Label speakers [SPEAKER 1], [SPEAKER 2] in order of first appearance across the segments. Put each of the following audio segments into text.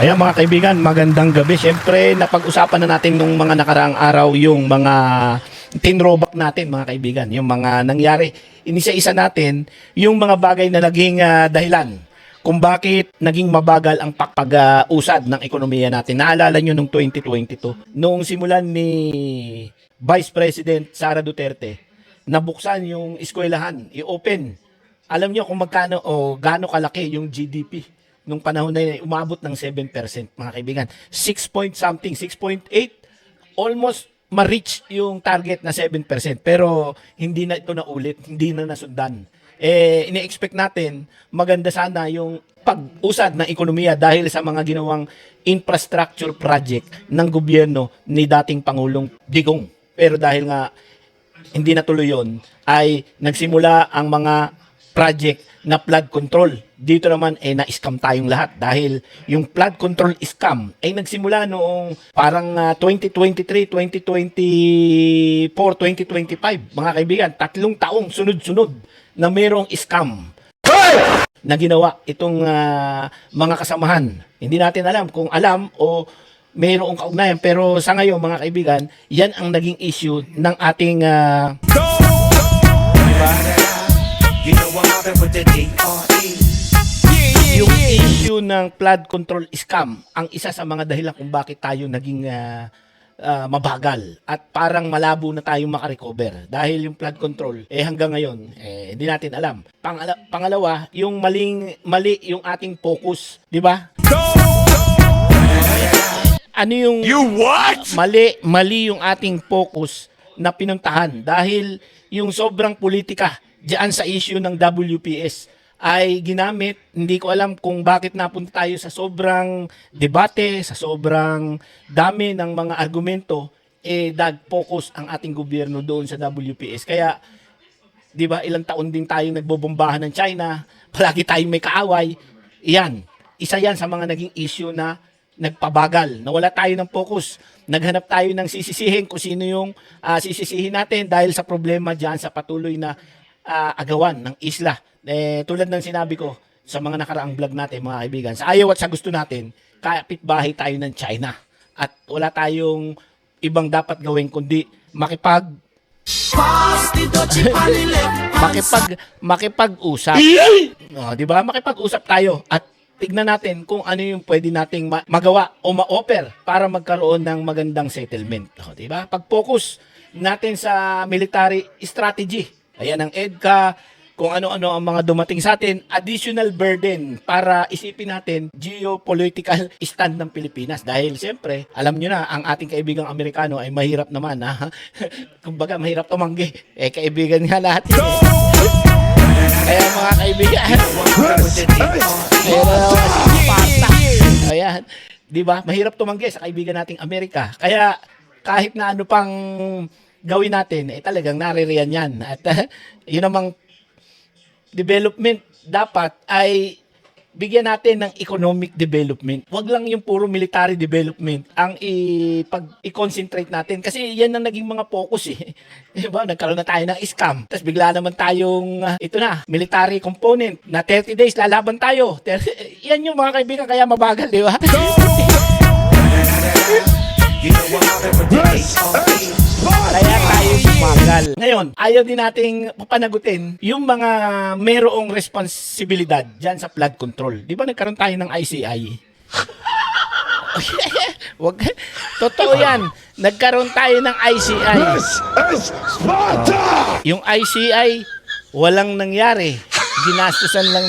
[SPEAKER 1] Ayan mga kaibigan, magandang gabi. Siyempre, napag-usapan na natin nung mga nakaraang araw yung mga tinrobak natin mga kaibigan. Yung mga nangyari. Inisa-isa natin yung mga bagay na naging dahilan kung bakit naging mabagal ang pag-usad ng ekonomiya natin. Naalala nyo nung 2022, noong simulan ni Vice President Sara Duterte, nabuksan yung eskwelahan, i-open. Alam nyo kung magkano o gaano kalaki yung GDP nung panahon na yun, umabot ng 7% mga kaibigan. 6 point something, 6.8, almost ma-reach yung target na 7%. Pero hindi na ito naulit, hindi na nasundan. Ini-expect natin, maganda sana yung pag-usad ng ekonomiya dahil sa mga ginawang infrastructure project ng gobyerno ni dating Pangulong Digong. Pero dahil nga hindi natuloy yun, ay nagsimula ang mga project na flood control. Dito naman na-scam tayong lahat dahil yung flood control scam ay nagsimula noong parang 2023, 2024, 2025. Mga kaibigan, 3 taong sunod-sunod na mayroong scam na ginawa itong mga kasamahan. Hindi natin alam kung alam o mayroong kaugnayan, pero sa ngayon mga kaibigan, yan ang naging issue ng ating diba? Yung issue ng flood control scam ang isa sa mga dahilan kung bakit tayo naging mabagal at parang malabo na tayong makarecover dahil yung flood control hanggang ngayon hindi natin alam. Pangalawa, yung mali yung ating focus, di ba? Ano yung mali yung ating focus na pinuntahan dahil yung sobrang politika diyan sa issue ng WPS ay ginamit. Hindi ko alam kung bakit napunta tayo sa sobrang debate, sa sobrang dami ng mga argumento, nag-focus ang ating gobyerno doon sa WPS. Kaya, di ba, ilang taon din tayong nagbobombahan ng China, palagi tayong may kaaway. Iyan, isa yan sa mga naging issue na nagpabagal, nawala tayo ng focus. Naghanap tayo ng sisisihin kung sino yung sisisihin natin dahil sa problema dyan sa patuloy na agawan ng isla. Tulad ng sinabi ko sa mga nakaraang vlog natin mga kaibigan, sa ayaw at sa gusto natin, kapitbahay tayo ng China. At wala tayong ibang dapat gawin kundi makipag-usap. Di ba? Makipag-usap tayo at tignan natin kung ano yung pwede nating magawa o ma-offer para magkaroon ng magandang settlement. Di ba? Pag-focus natin sa military strategy. Ayan ang EDCA, kung ano-ano ang mga dumating sa atin, additional burden para isipin natin geopolitical stand ng Pilipinas. Dahil siyempre, alam nyo na, ang ating kaibigang Amerikano ay mahirap naman. Kumbaga, mahirap tumanggi. Kaibigan nga lahat. Kaya mga kaibigan, ayan, di ba? Mahirap tumanggi sa kaibigan nating Amerika. Kaya kahit na ano pang gawin natin, talagang naririyan yan. At yun namang development dapat ay bigyan natin ng economic development. Huwag lang yung puro military development ang i-concentrate natin. Kasi yan ang naging mga focus Diba? Nagkaroon na tayo ng scam. Tapos bigla naman tayong, ito na, military component na 30 days lalaban tayo. Yan yung mga kaibigan kaya mabagal, di ba? Kaya tayo sumagal. Ngayon, ayaw din nating papanagutin yung mga merong responsibilidad dyan sa flood control. Di ba nagkaroon tayo ng ICI? Wag, totoo yan. Nagkaroon tayo ng ICI. Yung ICI, walang nangyari. Ginastusan lang.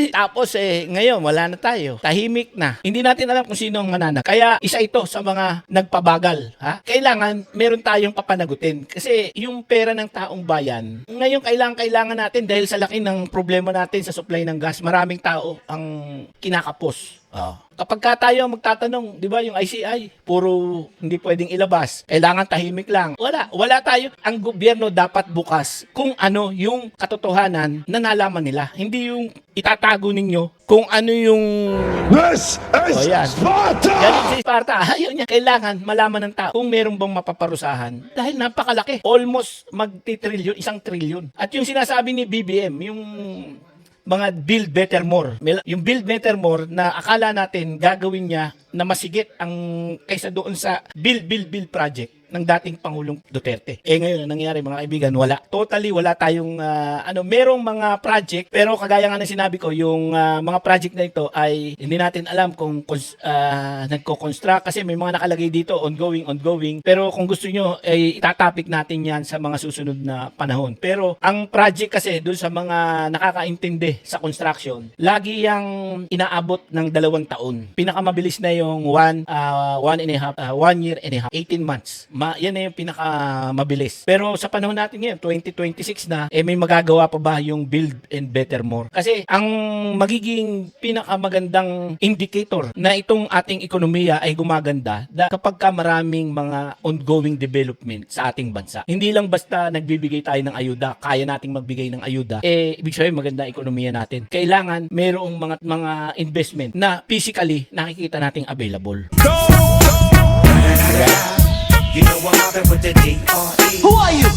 [SPEAKER 1] Tapos ngayon wala na tayo. Tahimik na. Hindi natin alam kung sino ang mananag. Kaya isa ito sa mga nagpabagal. Kailangan meron tayong papanagutin. Kasi yung pera ng taong bayan, ngayon kailangan natin dahil sa laki ng problema natin sa supply ng gas. Maraming tao ang kinakapos. Kapag ka tayo magtatanong, di ba yung ICI, puro hindi pwedeng ilabas. Kailangan tahimik lang. Wala tayo. Ang gobyerno dapat bukas kung ano yung katotohanan na nalaman nila. Hindi yung itatago ninyo kung ano yung...
[SPEAKER 2] This is Sparta!
[SPEAKER 1] Ganun si Sparta. Ayaw niya. Kailangan malaman ng tao kung meron bang mapaparusahan. Dahil napakalaki. Almost magti-trillion, 1 trillion. At yung sinasabi ni BBM, yung mga build better more. Yung build better more na akala natin gagawin niya na masigit ang kaysa doon sa build project ng dating Pangulong Duterte. Ngayon, ang nangyari mga kaibigan, wala. Totally wala tayong, merong mga project, pero kagaya nga ng sinabi ko, yung mga project na ito ay hindi natin alam kung nagko-construct kasi may mga nakalagay dito, ongoing. Pero kung gusto nyo, ay itatapik natin yan sa mga susunod na panahon. Pero ang project kasi doon sa mga nakakaintindi sa construction, lagi yung inaabot ng 2 taon. Pinakamabilis na yung 1 year and a half, 18 months. Yan na yung pinakamabilis. Pero sa panahon natin ngayon, 2026 na, may magagawa pa ba yung build and better more? Kasi ang magiging pinakamagandang indicator na itong ating ekonomiya ay gumaganda kapag ka maraming mga ongoing development sa ating bansa. Hindi lang basta nagbibigay tayo ng ayuda, kaya nating magbigay ng ayuda, ibig sabihin maganda ang ekonomiya natin. Kailangan mayroong mga investment na physically nakikita nating available.
[SPEAKER 2] You know I'm mobbing with the D.R.E.
[SPEAKER 3] Who are you?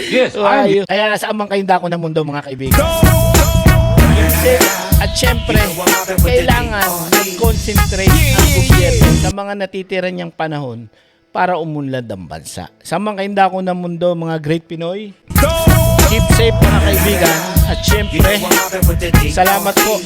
[SPEAKER 3] Yes,
[SPEAKER 1] Who are you? Kaya saan man kayo dako ng mundo mga kaibigan. At syempre, kailangan mag-concentrate ang gobyerno sa mga natitira niyang panahon para umunlad ang bansa. Sa mga kayo dako ng mundo mga great Pinoy, keep safe mga kaibigan. At syempre, salamat po